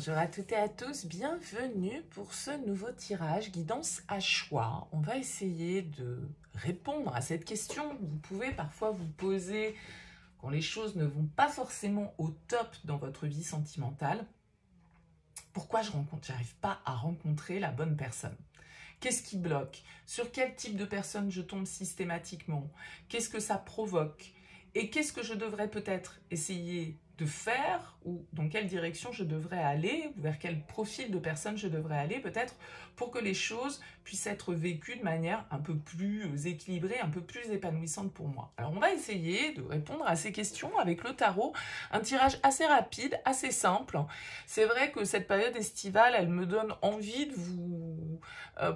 Bonjour à toutes et à tous, bienvenue pour ce nouveau tirage guidance à choix. On va essayer de répondre à cette question que vous pouvez parfois vous poser quand les choses ne vont pas forcément au top dans votre vie sentimentale. Pourquoi j'arrive pas à rencontrer la bonne personne? Qu'est-ce qui bloque? Sur quel type de personne je tombe systématiquement? Qu'est-ce que ça provoque? Et qu'est-ce que je devrais peut-être essayer de faire, ou dans quelle direction je devrais aller, ou vers quel profil de personne je devrais aller peut-être, pour que les choses puissent être vécues de manière un peu plus équilibrée, un peu plus épanouissante pour moi. Alors on va essayer de répondre à ces questions avec le tarot, un tirage assez rapide, assez simple. C'est vrai que cette période estivale, elle me donne envie de vous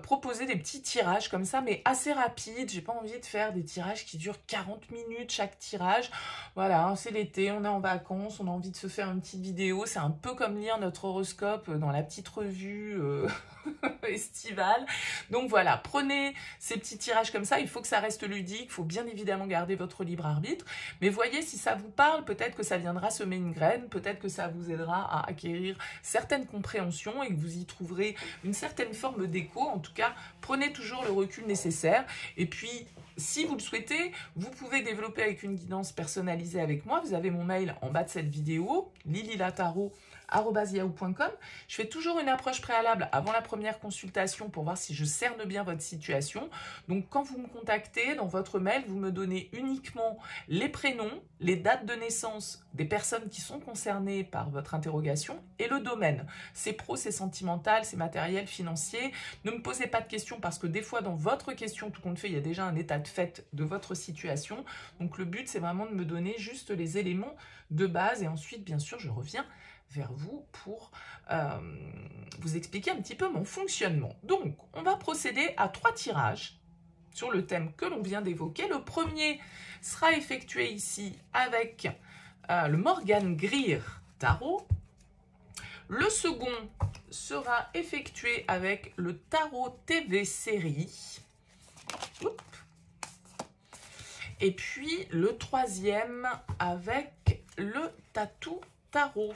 proposer des petits tirages comme ça, mais assez rapides. J'ai pas envie de faire des tirages qui durent 40 minutes chaque tirage. Voilà, c'est l'été, on est en vacances, on a envie de se faire une petite vidéo. C'est un peu comme lire notre horoscope dans la petite revue estivale. Donc voilà, prenez ces petits tirages comme ça. Il faut que ça reste ludique. Il faut bien évidemment garder votre libre arbitre. Mais voyez, si ça vous parle, peut-être que ça viendra semer une graine. Peut-être que ça vous aidera à acquérir certaines compréhensions et que vous y trouverez une certaine forme d'écho. En tout cas, prenez toujours le recul nécessaire. Et puis, si vous le souhaitez, vous pouvez développer avec une guidance personnalisée avec moi. Vous avez mon mail en bas de cette vidéo, lililataro@yahoo.com. Je fais toujours une approche préalable avant la première consultation pour voir si je cerne bien votre situation. Donc, quand vous me contactez, dans votre mail, vous me donnez uniquement les prénoms, les dates de naissance des personnes qui sont concernées par votre interrogation et le domaine. C'est pro, c'est sentimental, c'est matériel, financier. Ne me posez pas de questions parce que des fois, dans votre question, tout compte fait, il y a déjà un état de fait de votre situation. Donc, le but, c'est vraiment de me donner juste les éléments de base et ensuite, bien sûr, je reviens vers vous pour vous expliquer un petit peu mon fonctionnement. Donc, on va procéder à 3 tirages sur le thème que l'on vient d'évoquer. Le premier sera effectué ici avec le Morgan Greer Tarot. Le second sera effectué avec le Tarot TV Série. Oups. Et puis le troisième avec le Tatou Tarot.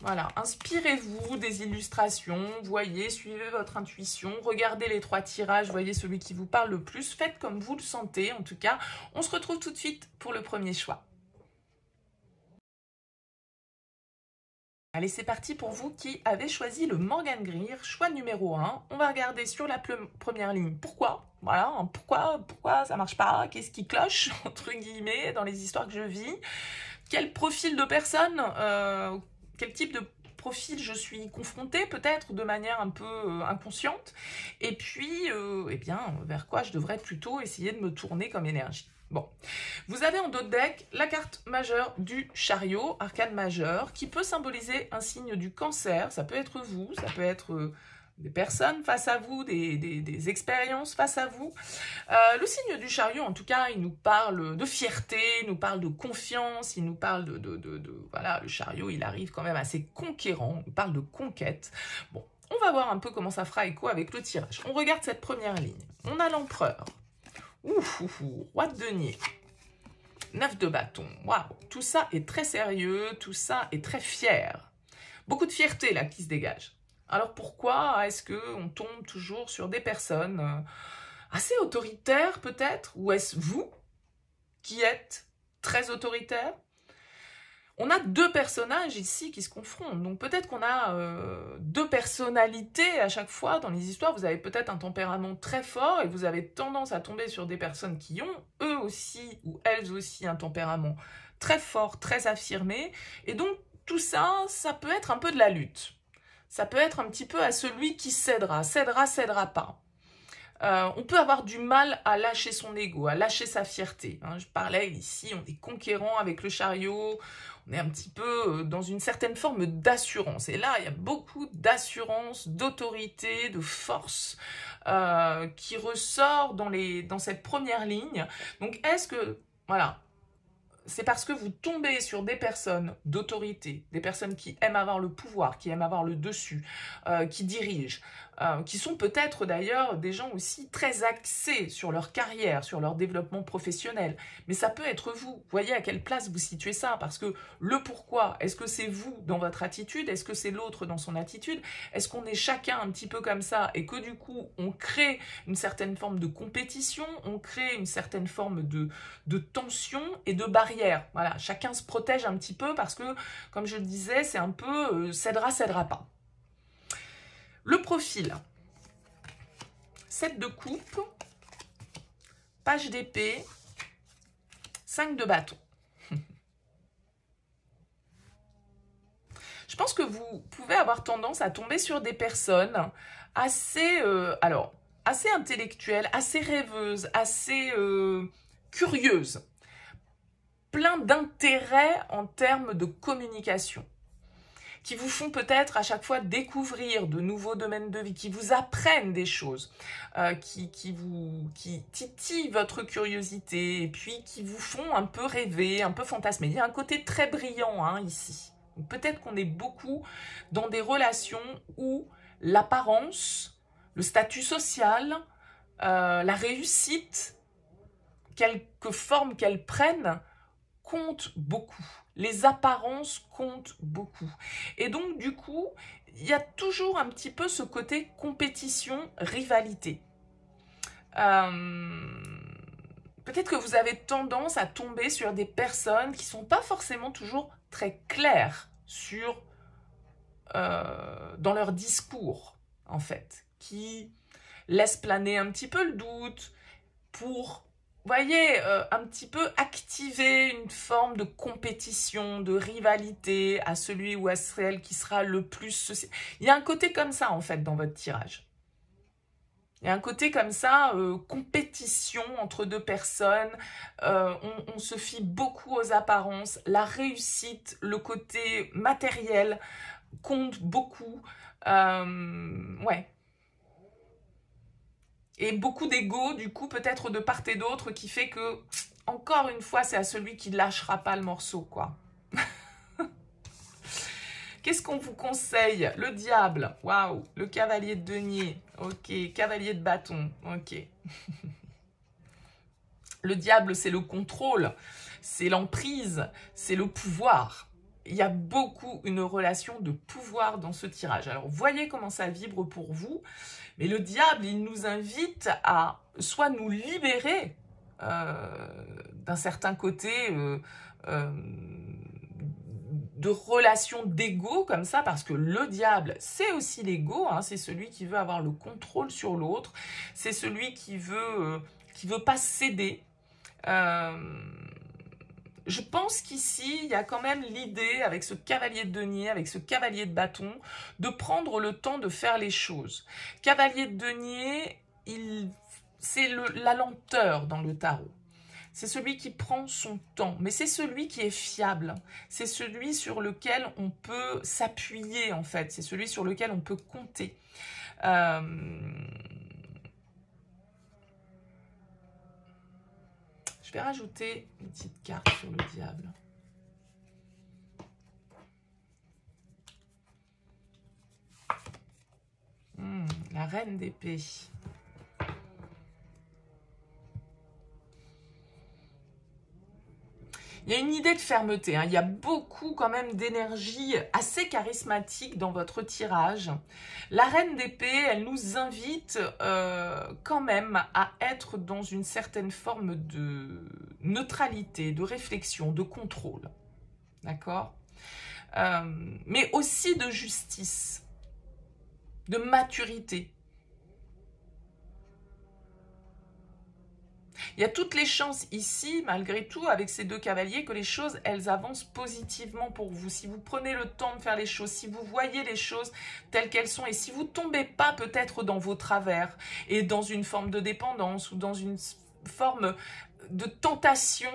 Voilà, inspirez-vous des illustrations, voyez, suivez votre intuition, regardez les 3 tirages, voyez celui qui vous parle le plus, faites comme vous le sentez. En tout cas, on se retrouve tout de suite pour le premier choix. Allez, c'est parti pour vous qui avez choisi le Morgan Greer, choix numéro 1. On va regarder sur la première ligne pourquoi. Voilà, pourquoi ça marche pas, qu'est-ce qui cloche, entre guillemets, dans les histoires que je vis. Quel profil de personne, quel type de profil je suis confrontée, peut-être de manière un peu inconsciente. Et puis, eh bien, vers quoi je devrais plutôt essayer de me tourner comme énergie. Bon, vous avez en dos de deck la carte majeure du chariot, arcane majeur, qui peut symboliser un signe du cancer. Ça peut être vous, ça peut être des personnes face à vous, des expériences face à vous. Le signe du chariot, en tout cas, il nous parle de fierté, il nous parle de confiance, il nous parle voilà, le chariot, il arrive quand même assez conquérant, il parle de conquête. Bon, on va voir un peu comment ça fera écho avec le tirage. On regarde cette première ligne. On a l'empereur. Roi de denier, 9 de bâton, waouh, tout ça est très sérieux, tout ça est très fier. Beaucoup de fierté là qui se dégage. Alors pourquoi est-ce qu'on tombe toujours sur des personnes assez autoritaires peut-être? Ou est-ce vous qui êtes très autoritaire? On a 2 personnages ici qui se confrontent, donc peut-être qu'on a 2 personnalités à chaque fois dans les histoires. Vous avez peut-être un tempérament très fort et vous avez tendance à tomber sur des personnes qui ont eux aussi ou elles aussi un tempérament très fort, très affirmé. Et donc tout ça, ça peut être un peu de la lutte. Ça peut être un petit peu à celui qui cédera pas. On peut avoir du mal à lâcher son ego, à lâcher sa fierté. Je parlais ici, on est conquérant avec le chariot, on est un petit peu dans une certaine forme d'assurance. Et là, il y a beaucoup d'assurance, d'autorité, de force qui ressort dans cette première ligne. Donc, est-ce que, voilà, c'est parce que vous tombez sur des personnes d'autorité, des personnes qui aiment avoir le pouvoir, qui aiment avoir le dessus, qui dirigent, qui sont peut-être d'ailleurs des gens aussi très axés sur leur carrière, sur leur développement professionnel. Mais ça peut être vous. Vous voyez à quelle place vous situez ça, parce que le pourquoi, est-ce que c'est vous dans votre attitude, est-ce que c'est l'autre dans son attitude, est-ce qu'on est chacun un petit peu comme ça et que du coup on crée une certaine forme de compétition, on crée une certaine forme de tension et de barrière. Voilà, chacun se protège un petit peu parce que, comme je le disais, c'est un peu cédera, cédera pas. Le profil. 7 de coupe, page d'épée, 5 de bâton. Je pense que vous pouvez avoir tendance à tomber sur des personnes assez, assez intellectuelles, assez rêveuses, assez curieuses, plein d'intérêt en termes de communication, qui vous font peut-être à chaque fois découvrir de nouveaux domaines de vie, qui vous apprennent des choses, qui titillent votre curiosité et puis qui vous font un peu rêver, un peu fantasmer. Il y a un côté très brillant hein, ici. Peut-être qu'on est beaucoup dans des relations où l'apparence, le statut social, la réussite, quelque forme qu'elle prenne, compte beaucoup. Les apparences comptent beaucoup. Et donc, du coup, il y a toujours un petit peu ce côté compétition, rivalité. Peut-être que vous avez tendance à tomber sur des personnes qui ne sont pas forcément toujours très claires sur, dans leur discours, en fait, qui laissent planer un petit peu le doute pour, vous voyez, un petit peu activer une forme de compétition, de rivalité à celui ou à celle qui sera le plus... Il y a un côté comme ça, en fait, dans votre tirage. Il y a un côté comme ça, compétition entre deux personnes, on se fie beaucoup aux apparences, la réussite, le côté matériel compte beaucoup, ouais. Et beaucoup d'ego, du coup, peut-être de part et d'autre, qui fait que, encore une fois, c'est à celui qui ne lâchera pas le morceau, quoi. Qu'est-ce qu'on vous conseille? Le diable, waouh. Le cavalier de denier, ok. Cavalier de bâton, ok. Le diable, c'est le contrôle, c'est l'emprise, c'est le pouvoir. Il y a beaucoup une relation de pouvoir dans ce tirage. Alors, voyez comment ça vibre pour vous. Mais le diable, il nous invite à soit nous libérer d'un certain côté de relations d'ego comme ça, parce que le diable, c'est aussi l'ego, hein, c'est celui qui veut avoir le contrôle sur l'autre, c'est celui qui veut pas céder. Je pense qu'ici, il y a quand même l'idée, avec ce cavalier de denier, avec ce cavalier de bâton, de prendre le temps de faire les choses. Cavalier de denier, c'est la lenteur dans le tarot. C'est celui qui prend son temps, mais c'est celui qui est fiable. C'est celui sur lequel on peut s'appuyer, en fait. C'est celui sur lequel on peut compter. Je vais rajouter une petite carte sur le diable. La reine d'épée. Il y a une idée de fermeté, hein. Il y a beaucoup quand même d'énergie assez charismatique dans votre tirage. La reine d'épée, elle nous invite quand même à être dans une certaine forme de neutralité, de réflexion, de contrôle. D'accord ? Mais aussi de justice, de maturité. Il y a toutes les chances ici, malgré tout, avec ces deux cavaliers, que les choses, elles avancent positivement pour vous. Si vous prenez le temps de faire les choses, si vous voyez les choses telles qu'elles sont, et si vous ne tombez pas peut-être dans vos travers, et dans une forme de dépendance, ou dans une forme de tentation,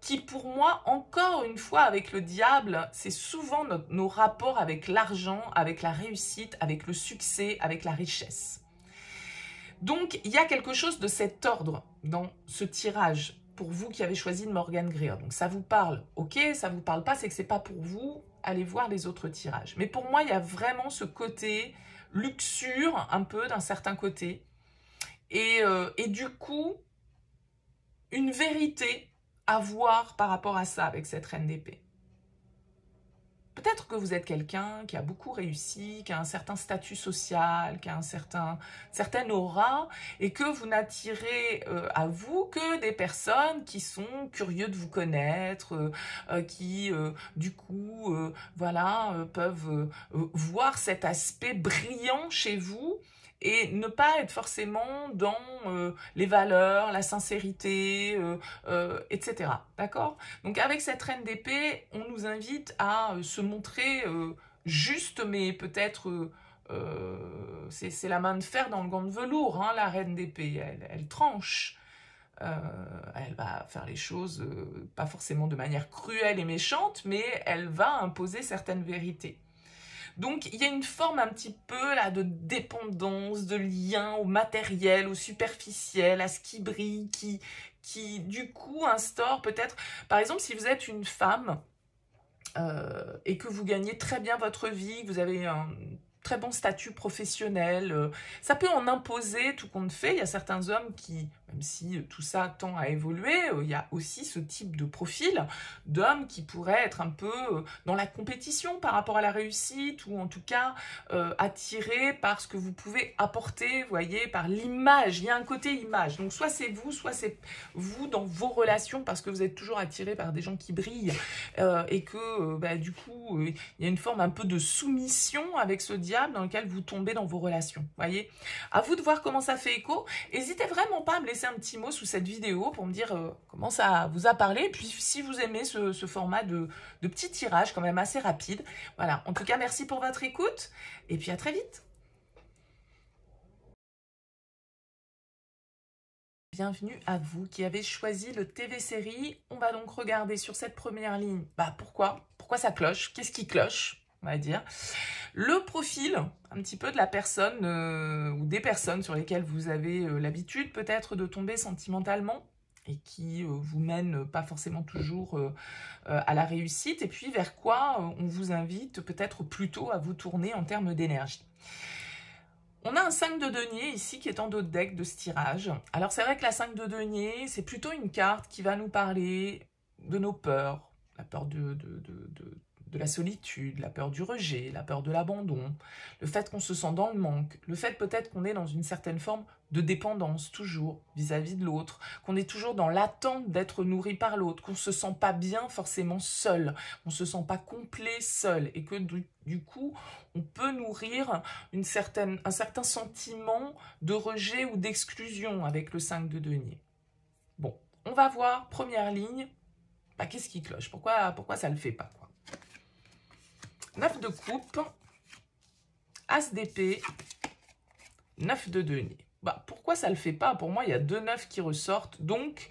qui pour moi, encore une fois, avec le diable, c'est souvent nos rapports avec l'argent, avec la réussite, avec le succès, avec la richesse. Donc, il y a quelque chose de cet ordre dans ce tirage pour vous qui avez choisi le Morgan Greer. Donc ça vous parle, ok, ça vous parle pas, c'est que c'est pas pour vous, allez voir les autres tirages. Mais pour moi, il y a vraiment ce côté luxure, un peu d'un certain côté, et du coup, une vérité à voir par rapport à ça avec cette reine d'épée. Peut-être que vous êtes quelqu'un qui a beaucoup réussi, qui a un certain statut social, qui a certaine aura, et que vous n'attirez à vous que des personnes qui sont curieux de vous connaître, qui, du coup, voilà, peuvent voir cet aspect brillant chez vous, et ne pas être forcément dans les valeurs, la sincérité, etc. D'accord? Donc avec cette reine d'épée, on nous invite à se montrer juste, mais peut-être c'est la main de fer dans le gant de velours, hein, la reine d'épée, elle tranche. Elle va faire les choses pas forcément de manière cruelle et méchante, mais elle va imposer certaines vérités. Donc, il y a une forme un petit peu là de dépendance, de lien au matériel, au superficiel, à ce qui brille, qui du coup instaure peut-être... Par exemple, si vous êtes une femme et que vous gagnez très bien votre vie, que vous avez un très bon statut professionnel, ça peut en imposer tout compte fait. Il y a certains hommes qui, même si tout ça tend à évoluer, il y a aussi ce type de profil d'hommes qui pourraient être un peu dans la compétition par rapport à la réussite, ou en tout cas attirés par ce que vous pouvez apporter, vous voyez, par l'image. Il y a un côté image. Donc soit c'est vous dans vos relations, parce que vous êtes toujours attiré par des gens qui brillent, et que du coup il y a une forme un peu de soumission avec ce diable dans lequel vous tombez dans vos relations. Voyez, à vous de voir comment ça fait écho. N'hésitez vraiment pas à me laisser un petit mot sous cette vidéo pour me dire comment ça vous a parlé, et puis si vous aimez ce format de petit tirage quand même assez rapide. Voilà, en tout cas merci pour votre écoute, et puis à très vite. Bienvenue à vous qui avez choisi le TV série. On va donc regarder sur cette première ligne, pourquoi ça cloche, qu'est-ce qui cloche, on va dire. Le profil, un petit peu de la personne ou des personnes sur lesquelles vous avez l'habitude peut-être de tomber sentimentalement, et qui vous mènent pas forcément toujours à la réussite, et puis vers quoi on vous invite peut-être plutôt à vous tourner en termes d'énergie. On a un 5 de denier ici qui est en dos de deck de ce tirage. Alors c'est vrai que la 5 de denier, c'est plutôt une carte qui va nous parler de nos peurs, la peur de la solitude, la peur du rejet, la peur de l'abandon, le fait qu'on se sent dans le manque, le fait peut-être qu'on est dans une certaine forme de dépendance toujours vis-à-vis de l'autre, qu'on est toujours dans l'attente d'être nourri par l'autre, qu'on ne se sent pas bien forcément seul, on ne se sent pas complet seul, et que du coup on peut nourrir un certain sentiment de rejet ou d'exclusion avec le 5 de denier. Bon, on va voir, première ligne, qu'est-ce qui cloche, pourquoi ça ne le fait pas, quoi. 9 de coupe, As d'épée, 9 de denier. Pourquoi ça ne le fait pas? Pour moi, il y a 2 9 qui ressortent. Donc,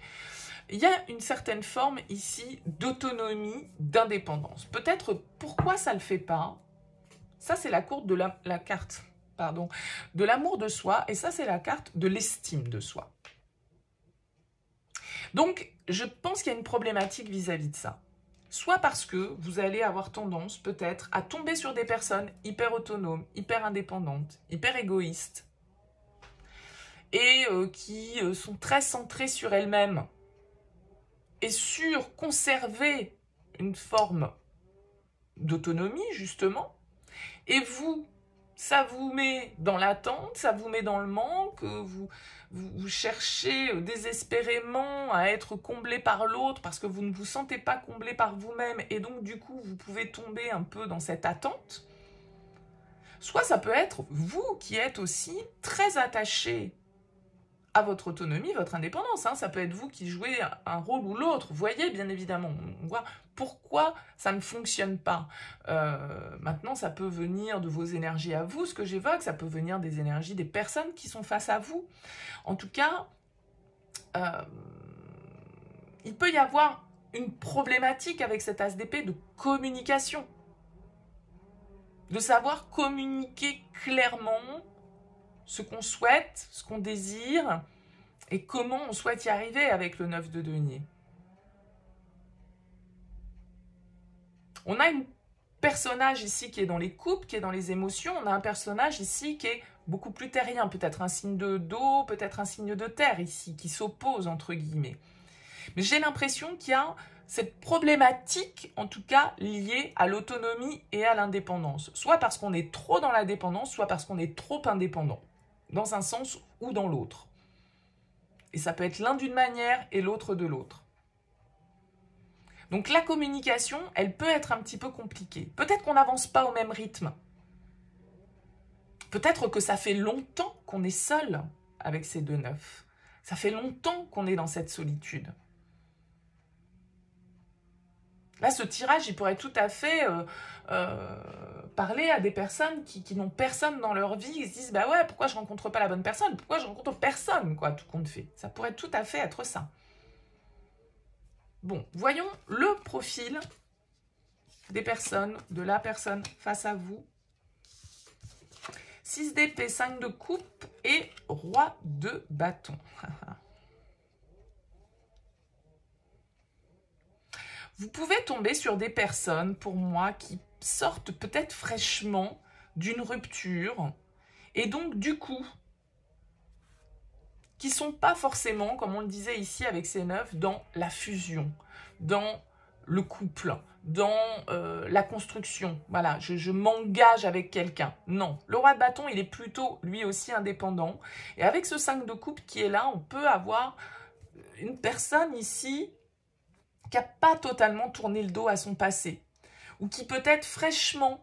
il y a une certaine forme ici d'autonomie, d'indépendance. Peut-être pourquoi ça ne le fait pas. Ça, c'est la carte de de l'amour de soi. Et ça, c'est la carte de l'estime de soi. Donc, je pense qu'il y a une problématique vis-à-vis de ça. Soit parce que vous allez avoir tendance peut-être à tomber sur des personnes hyper autonomes, hyper indépendantes, hyper égoïstes, et qui sont très centrées sur elles-mêmes, et sur conserver une forme d'autonomie, justement. Et vous, ça vous met dans l'attente, ça vous met dans le manque, vous cherchez désespérément à être comblé par l'autre parce que vous ne vous sentez pas comblé par vous-même, et donc du coup vous pouvez tomber un peu dans cette attente. Soit ça peut être vous qui êtes aussi très attaché à votre autonomie, votre indépendance. Ça peut être vous qui jouez un rôle ou l'autre. Vous voyez, bien évidemment, on voit pourquoi ça ne fonctionne pas. Maintenant, ça peut venir de vos énergies à vous, ce que j'évoque, ça peut venir des énergies des personnes qui sont face à vous. En tout cas, il peut y avoir une problématique avec cet as d'épée de communication. De savoir communiquer clairement ce qu'on souhaite, ce qu'on désire, et comment on souhaite y arriver avec le 9 de denier. On a un personnage ici qui est dans les couples, qui est dans les émotions. On a un personnage ici qui est beaucoup plus terrien, peut-être un signe d'eau, peut-être un signe de terre ici, qui s'oppose entre guillemets. Mais j'ai l'impression qu'il y a cette problématique, en tout cas, liée à l'autonomie et à l'indépendance. Soit parce qu'on est trop dans la dépendance, soit parce qu'on est trop indépendant, dans un sens ou dans l'autre. Et ça peut être l'un d'une manière et l'autre de l'autre. Donc la communication, elle peut être un petit peu compliquée. Peut-être qu'on n'avance pas au même rythme. Peut-être que ça fait longtemps qu'on est seul avec ces deux neufs. Ça fait longtemps qu'on est dans cette solitude. Là, ce tirage, il pourrait tout à fait parler à des personnes qui n'ont personne dans leur vie, qui se disent « Bah ouais, pourquoi je rencontre pas la bonne personne? Pourquoi je rencontre personne, quoi, tout compte fait ?» Ça pourrait tout à fait être ça. Bon, voyons le profil des personnes, de la personne face à vous. 6 d'épée, 5 de coupe et roi de bâton. Vous pouvez tomber sur des personnes, pour moi, qui sortent peut-être fraîchement d'une rupture et donc, du coup, qui ne sont pas forcément, comme on le disait ici avec ces neufs, dans la fusion, dans le couple, dans la construction. Voilà, je m'engage avec quelqu'un. Non, le roi de bâton, il est plutôt, lui aussi, indépendant. Et avec ce 5 de coupe qui est là, on peut avoir une personne ici qui n'a pas totalement tourné le dos à son passé, ou qui peut-être fraîchement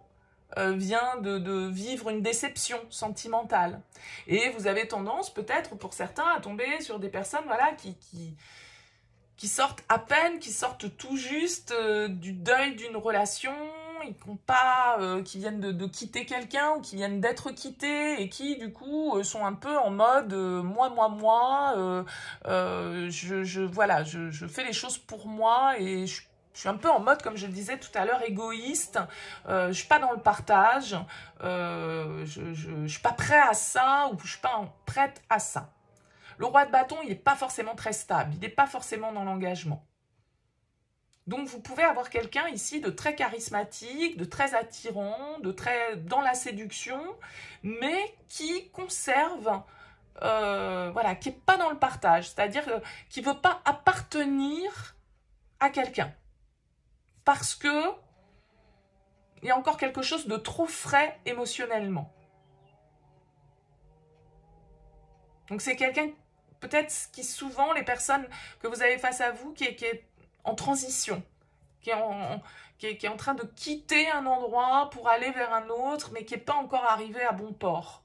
vient de vivre une déception sentimentale. Et vous avez tendance, peut-être pour certains, à tomber sur des personnes voilà, qui sortent à peine, qui sortent tout juste du deuil d'une relation, qui viennent de quitter quelqu'un ou qui viennent d'être quittés et qui, du coup, sont un peu en mode moi, je fais les choses pour moi et je suis un peu en mode, comme je le disais tout à l'heure, égoïste. Je suis pas dans le partage. Je suis pas prêt à ça ou je suis pas prête à ça. Le roi de bâton, il n'est pas forcément très stable. Il n'est pas forcément dans l'engagement. Donc, vous pouvez avoir quelqu'un ici de très charismatique, de très attirant, de très dans la séduction, mais qui conserve, qui n'est pas dans le partage. C'est-à-dire qui ne veut pas appartenir à quelqu'un. Parce que il y a encore quelque chose de trop frais émotionnellement. Donc c'est quelqu'un, peut-être qui souvent, les personnes que vous avez face à vous, qui est en transition, qui est en train de quitter un endroit pour aller vers un autre, mais qui n'est pas encore arrivé à bon port.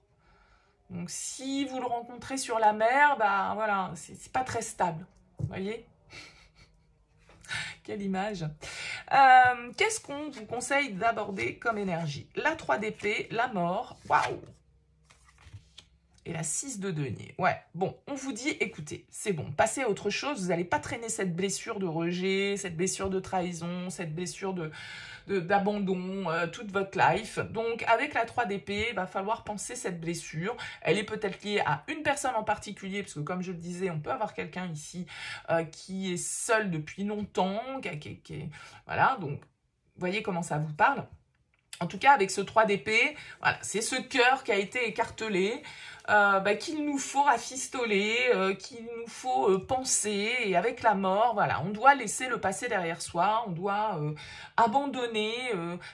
Donc si vous le rencontrez sur la mer, bah voilà, c'est pas très stable, vous voyez? Quelle image. Qu'est-ce qu'on vous conseille d'aborder comme énergie? La 3 d'épée, la mort, waouh! Et la 6 de denier. Ouais, bon, on vous dit, écoutez, c'est bon, passez à autre chose, vous n'allez pas traîner cette blessure de rejet, cette blessure de trahison, cette blessure d'abandon toute votre life. Donc, avec la 3 d'épée, il va falloir penser cette blessure. Elle est peut-être liée à une personne en particulier, parce que comme je le disais, on peut avoir quelqu'un ici qui est seul depuis longtemps, voilà, donc, voyez comment ça vous parle. En tout cas, avec ce 3 d'épée, voilà, c'est ce cœur qui a été écartelé, qu'il nous faut rafistoler, qu'il nous faut penser. Et avec la mort, voilà, on doit laisser le passé derrière soi, on doit abandonner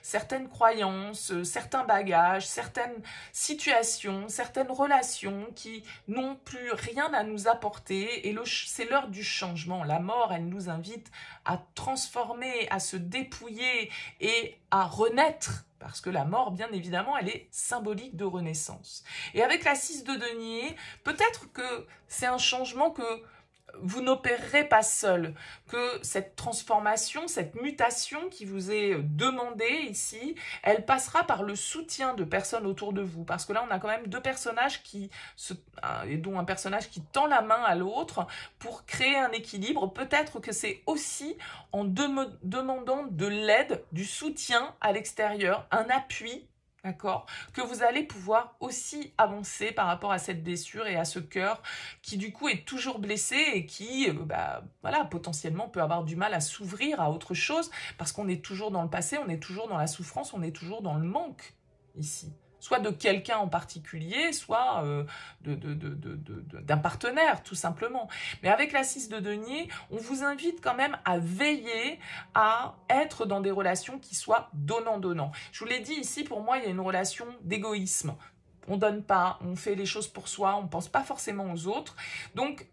certaines croyances, certains bagages, certaines situations, certaines relations qui n'ont plus rien à nous apporter. Et c'est l'heure du changement. La mort, elle nous invite à transformer, à se dépouiller et à renaître. Parce que la mort, bien évidemment, elle est symbolique de renaissance. Et avec la 6 de denier, peut-être que c'est un changement que vous n'opérerez pas seul, que cette transformation, cette mutation qui vous est demandée ici, elle passera par le soutien de personnes autour de vous. Parce que là, on a quand même deux personnages dont un personnage qui tend la main à l'autre pour créer un équilibre. Peut-être que c'est aussi en demandant de l'aide, du soutien à l'extérieur, un appui D'accord? Que vous allez pouvoir aussi avancer par rapport à cette blessure et à ce cœur qui du coup est toujours blessé et qui, voilà, potentiellement peut avoir du mal à s'ouvrir à autre chose parce qu'on est toujours dans le passé, on est toujours dans la souffrance, on est toujours dans le manque ici. Soit de quelqu'un en particulier, soit d'un partenaire, tout simplement. Mais avec la 6 de denier, on vous invite quand même à veiller à être dans des relations qui soient donnant-donnant. Je vous l'ai dit ici, pour moi, il y a une relation d'égoïsme. On donne pas, on fait les choses pour soi, on ne pense pas forcément aux autres. Donc,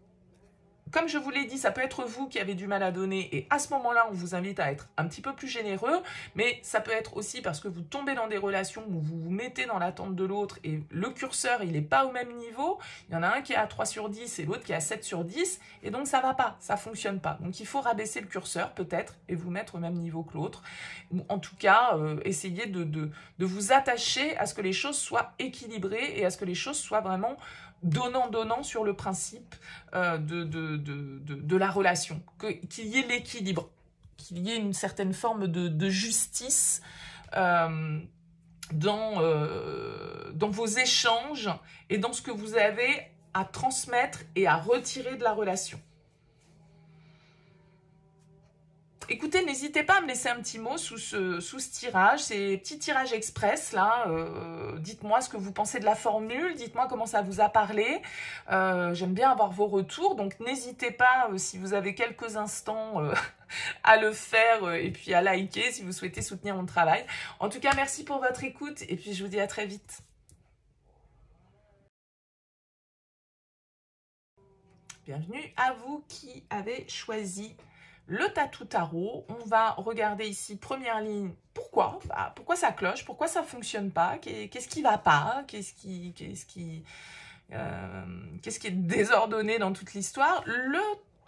comme je vous l'ai dit, ça peut être vous qui avez du mal à donner et à ce moment-là, on vous invite à être un petit peu plus généreux, mais ça peut être aussi parce que vous tombez dans des relations où vous vous mettez dans l'attente de l'autre et le curseur, il n'est pas au même niveau. Il y en a un qui est à 3 sur 10 et l'autre qui est à 7 sur 10 et donc ça ne va pas, ça ne fonctionne pas. Donc il faut rabaisser le curseur peut-être et vous mettre au même niveau que l'autre. En tout cas, essayez de vous attacher à ce que les choses soient équilibrées et à ce que les choses soient vraiment donnant-donnant sur le principe de la relation, qu'il y ait l'équilibre, qu'il y ait une certaine forme de justice dans vos échanges et dans ce que vous avez à transmettre et à retirer de la relation. Écoutez, n'hésitez pas à me laisser un petit mot sous ce tirage, ces petits tirages express là. Dites-moi ce que vous pensez de la formule, dites-moi comment ça vous a parlé. J'aime bien avoir vos retours, donc n'hésitez pas si vous avez quelques instants à le faire et puis à liker si vous souhaitez soutenir mon travail. En tout cas, merci pour votre écoute et puis je vous dis à très vite. Bienvenue à vous qui avez choisi le Tatou Tarot. On va regarder ici, première ligne, pourquoi pourquoi ça cloche, pourquoi ça ne fonctionne pas, qu'est-ce qui ne va pas, qu'est-ce qui est désordonné dans toute l'histoire. Le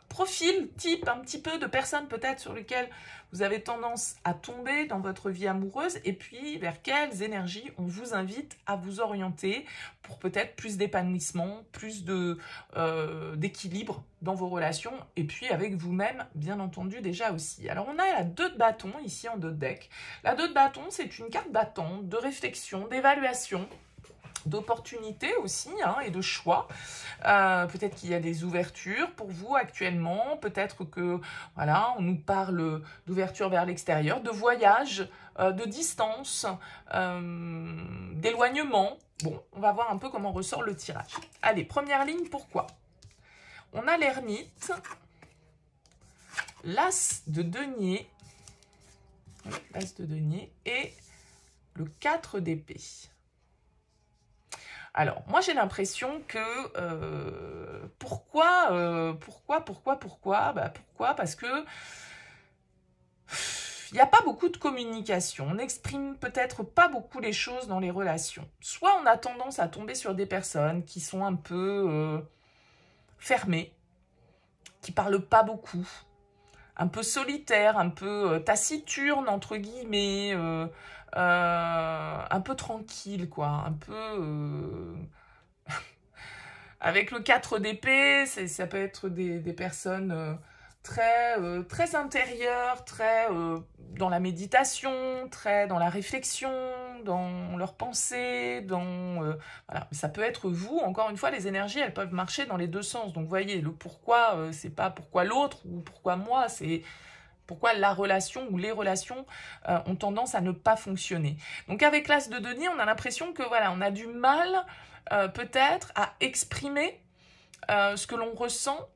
profil type un petit peu de personnes peut-être sur lesquelles vous avez tendance à tomber dans votre vie amoureuse et puis vers quelles énergies on vous invite à vous orienter pour peut-être plus d'épanouissement, plus d'équilibre dans vos relations et puis avec vous-même bien entendu déjà aussi. Alors on a la 2 de bâton ici en 2 de deck. La 2 de bâton, c'est une carte d'attente, de réflexion, d'évaluation, d'opportunités aussi et de choix. Peut-être qu'il y a des ouvertures pour vous actuellement, peut-être que voilà, on nous parle d'ouverture vers l'extérieur, de voyage, de distance, d'éloignement. Bon, on va voir un peu comment ressort le tirage. Allez, première ligne, pourquoi? On a l'ermite, l'as de denier, et le 4 d'épée. Alors, moi, j'ai l'impression que... pourquoi? Parce que il n'y a pas beaucoup de communication. On n'exprime peut-être pas beaucoup les choses dans les relations. Soit on a tendance à tomber sur des personnes qui sont un peu fermées, qui ne parlent pas beaucoup, un peu solitaires, un peu taciturnes, entre guillemets, un peu tranquille, quoi, un peu... Avec le 4 d'épée, ça peut être des personnes très intérieures, très dans la méditation, très dans la réflexion, dans leurs pensées, voilà. Ça peut être vous, encore une fois, les énergies, elles peuvent marcher dans les deux sens. Donc, vous voyez, le pourquoi, c'est pas pourquoi l'autre ou pourquoi moi, c'est... Pourquoi la relation ou les relations ont tendance à ne pas fonctionner. Donc avec l'as de denier, on a l'impression que voilà, on a du mal peut-être à exprimer ce que l'on ressent.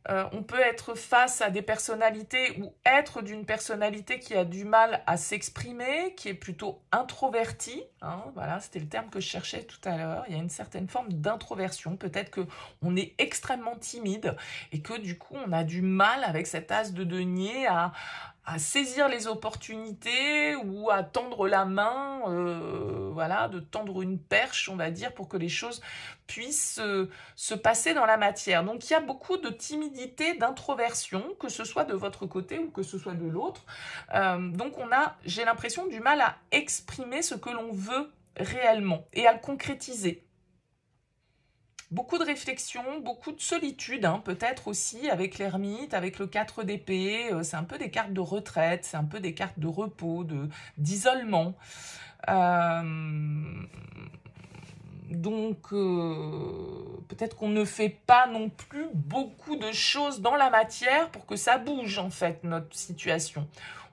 On peut être face à des personnalités ou être d'une personnalité qui a du mal à s'exprimer, qui est plutôt introvertie. Voilà, c'était le terme que je cherchais tout à l'heure. Il y a une certaine forme d'introversion. Peut-être qu'on est extrêmement timide et que du coup, on a du mal avec cet as de denier à saisir les opportunités ou à tendre la main, voilà, de tendre une perche, on va dire, pour que les choses puissent se passer dans la matière. Donc, il y a beaucoup de timidité, d'introversion, que ce soit de votre côté ou que ce soit de l'autre. Donc, on a, j'ai l'impression, du mal à exprimer ce que l'on veut réellement et à le concrétiser. Beaucoup de réflexion, beaucoup de solitude, peut-être aussi avec l'ermite, avec le 4 d'épée. C'est un peu des cartes de retraite, c'est un peu des cartes de repos, d'isolement. Donc, peut-être qu'on ne fait pas non plus beaucoup de choses dans la matière pour que ça bouge, en fait, notre situation.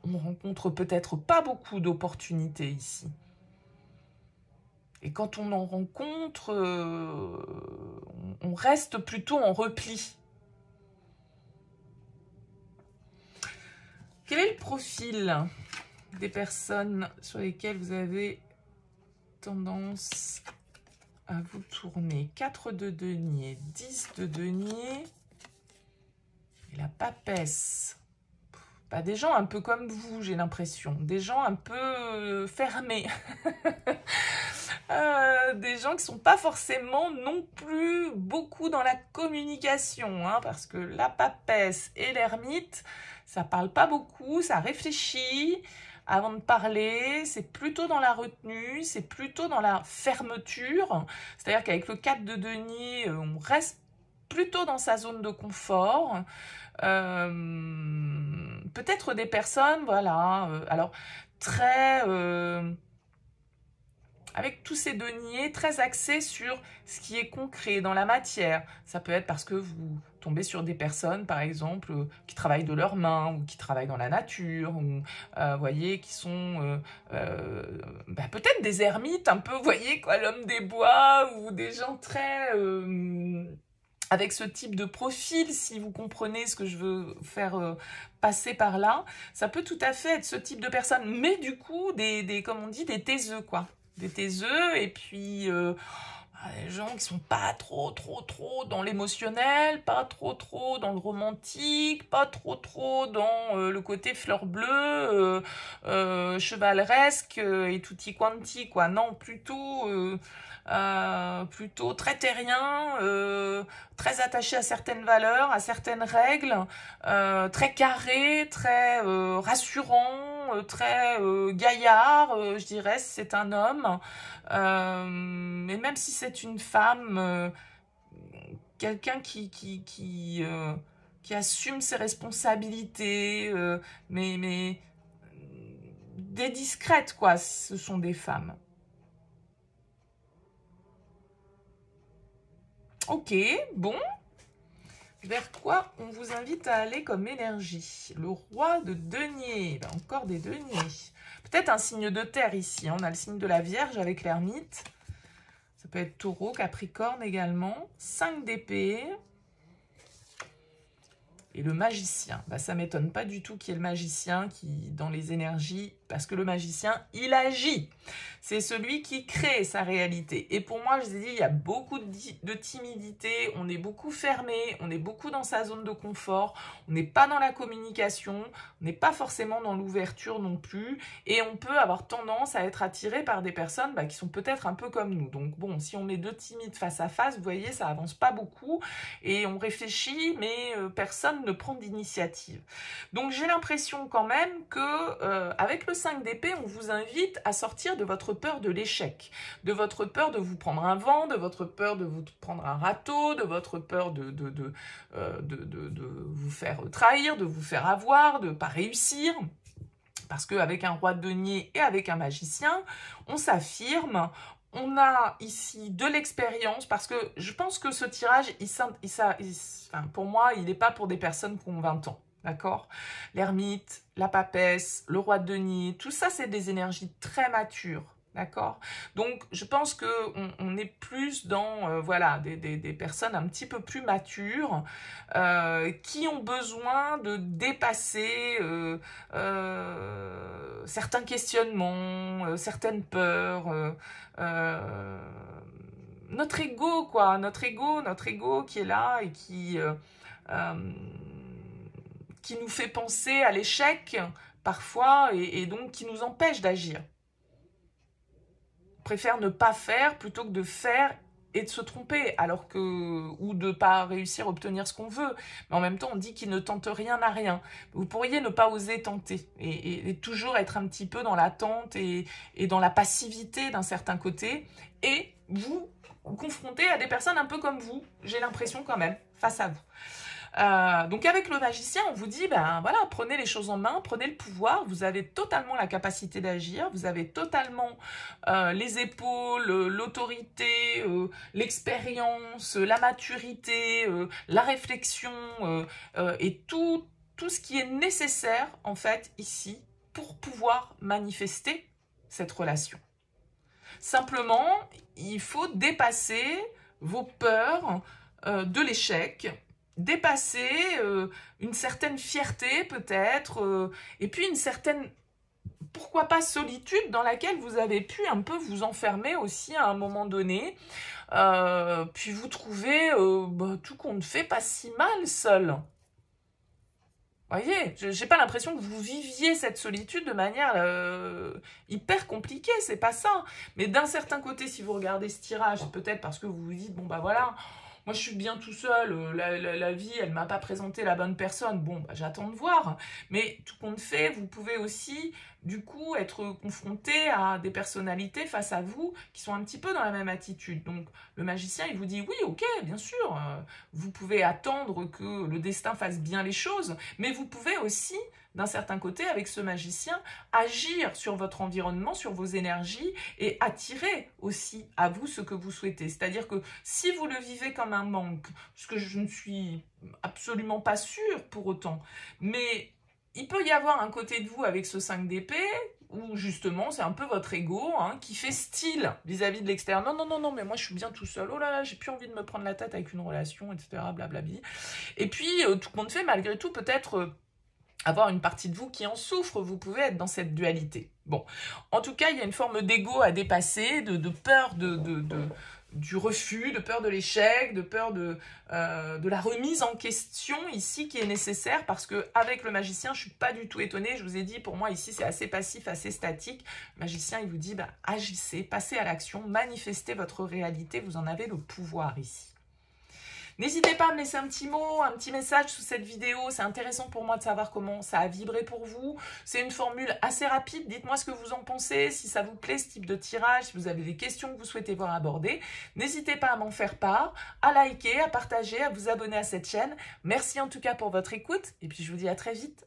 On rencontre peut-être pas beaucoup d'opportunités ici. Et quand on en rencontre, on reste plutôt en repli. Quel est le profil des personnes sur lesquelles vous avez tendance à vous tourner? 4 de denier, 10 de denier et la papesse. Bah, des gens un peu comme vous, j'ai l'impression. Des gens un peu fermés. Des gens qui sont pas forcément non plus beaucoup dans la communication, hein, parce que la papesse et l'ermite, ça parle pas beaucoup, ça réfléchit avant de parler, c'est plutôt dans la retenue, c'est plutôt dans la fermeture, c'est-à-dire qu'avec le 4 de denier, on reste plutôt dans sa zone de confort. Peut-être des personnes, voilà, alors très... avec tous ces deniers très axés sur ce qui est concret dans la matière. Ça peut être parce que vous tombez sur des personnes, par exemple, qui travaillent de leurs mains, ou qui travaillent dans la nature, ou, voyez, qui sont peut-être des ermites, un peu, voyez, quoi, l'homme des bois, ou des gens très... avec ce type de profil, si vous comprenez ce que je veux faire passer par là, ça peut tout à fait être ce type de personne, mais du coup, comme on dit, des taiseux, quoi. Des taiseux, et puis des gens qui sont pas trop dans l'émotionnel, pas trop dans le romantique, pas trop dans le côté fleur bleue, chevaleresque et tutti quanti, quoi. Non, plutôt très terrien, très attaché à certaines valeurs, à certaines règles, très carré, très rassurant, très gaillard, je dirais, si c'est un homme. Et même si c'est une femme, quelqu'un qui assume ses responsabilités, mais des discrètes, quoi, ce sont des femmes. Ok, bon. Vers quoi on vous invite à aller comme énergie? Le roi de denier, ben encore des deniers. Peut-être un signe de terre ici, hein. On a le signe de la Vierge avec l'ermite. Ça peut être taureau, capricorne également. 5 d'épée. Et le magicien, bah, ça ne m'étonne pas du tout qu'il y ait le magicien qui, dans les énergies, parce que le magicien, il agit. C'est celui qui crée sa réalité. Et pour moi, je vous ai dit, il y a beaucoup de timidité, on est beaucoup fermé, on est beaucoup dans sa zone de confort, on n'est pas dans la communication, on n'est pas forcément dans l'ouverture non plus, et on peut avoir tendance à être attiré par des personnes qui sont peut-être un peu comme nous. Donc bon, si on met deux timides face à face, vous voyez, ça avance pas beaucoup, et on réfléchit, mais personne ne prend d'initiative. Donc j'ai l'impression quand même que avec le 5 d'épée, on vous invite à sortir de votre peur de l'échec, de votre peur de vous prendre un vent, de votre peur de vous prendre un râteau, de votre peur de vous faire trahir, de vous faire avoir, de ne pas réussir. Parce qu'avec un roi de denier et avec un magicien, on s'affirme. On a ici de l'expérience, parce que je pense que ce tirage, pour moi, il n'est pas pour des personnes qui ont 20 ans. D'accord? L'ermite, la papesse, le roi de denier, tout ça, c'est des énergies très matures. D'accord? Donc, je pense qu'on est plus dans voilà, des personnes un petit peu plus matures qui ont besoin de dépasser certains questionnements, certaines peurs, notre ego, quoi, notre ego qui est là et qui nous fait penser à l'échec parfois et donc qui nous empêche d'agir. On préfère ne pas faire plutôt que de faire et de se tromper, ou de ne pas réussir à obtenir ce qu'on veut. Mais en même temps, on dit qu'il ne tente rien à rien. Vous pourriez ne pas oser tenter et toujours être un petit peu dans l'attente et dans la passivité d'un certain côté et vous confronter à des personnes un peu comme vous, j'ai l'impression quand même, face à vous. Donc avec le magicien, on vous dit, ben voilà, prenez les choses en main, prenez le pouvoir, vous avez totalement la capacité d'agir, vous avez totalement les épaules, l'autorité, l'expérience, la maturité, la réflexion et tout ce qui est nécessaire en fait ici pour pouvoir manifester cette relation. Simplement, il faut dépasser vos peurs de l'échec, dépasser une certaine fierté peut-être, et puis une certaine, pourquoi pas, solitude dans laquelle vous avez pu un peu vous enfermer aussi à un moment donné, puis vous trouvez tout compte fait pas si mal seul. Voyez, j'ai pas l'impression que vous viviez cette solitude de manière hyper compliquée, c'est pas ça. Mais d'un certain côté, si vous regardez ce tirage, c'est peut-être parce que vous vous dites, bon bah voilà, moi je suis bien tout seul, la vie elle m'a pas présenté la bonne personne, bon bah j'attends de voir. Mais tout compte fait, vous pouvez aussi du coup être confronté à des personnalités face à vous qui sont un petit peu dans la même attitude. Donc le magicien il vous dit, oui ok, bien sûr, vous pouvez attendre que le destin fasse bien les choses, mais vous pouvez aussi, d'un certain côté, avec ce magicien, agir sur votre environnement, sur vos énergies et attirer aussi à vous ce que vous souhaitez. C'est-à-dire que si vous le vivez comme un manque, ce que je ne suis absolument pas sûre pour autant, mais il peut y avoir un côté de vous avec ce 5 d'épée où justement c'est un peu votre ego qui fait style vis-à-vis de l'extérieur. Non, non, non, non, mais moi je suis bien tout seul. Oh là là, j'ai plus envie de me prendre la tête avec une relation, etc. Blablabli. Et puis, tout compte fait, malgré tout, peut-être avoir une partie de vous qui en souffre. Vous pouvez être dans cette dualité. Bon, en tout cas, il y a une forme d'ego à dépasser, de peur du refus, de peur de l'échec, de peur de la remise en question ici qui est nécessaire parce que avec le magicien, je ne suis pas du tout étonnée. Je vous ai dit, pour moi ici, c'est assez passif, assez statique. Le magicien, il vous dit, bah, agissez, passez à l'action, manifestez votre réalité, vous en avez le pouvoir ici. N'hésitez pas à me laisser un petit mot, un petit message sous cette vidéo. C'est intéressant pour moi de savoir comment ça a vibré pour vous. C'est une formule assez rapide. Dites-moi ce que vous en pensez, si ça vous plaît ce type de tirage, si vous avez des questions que vous souhaitez voir abordées. N'hésitez pas à m'en faire part, à liker, à partager, à vous abonner à cette chaîne. Merci en tout cas pour votre écoute et puis je vous dis à très vite.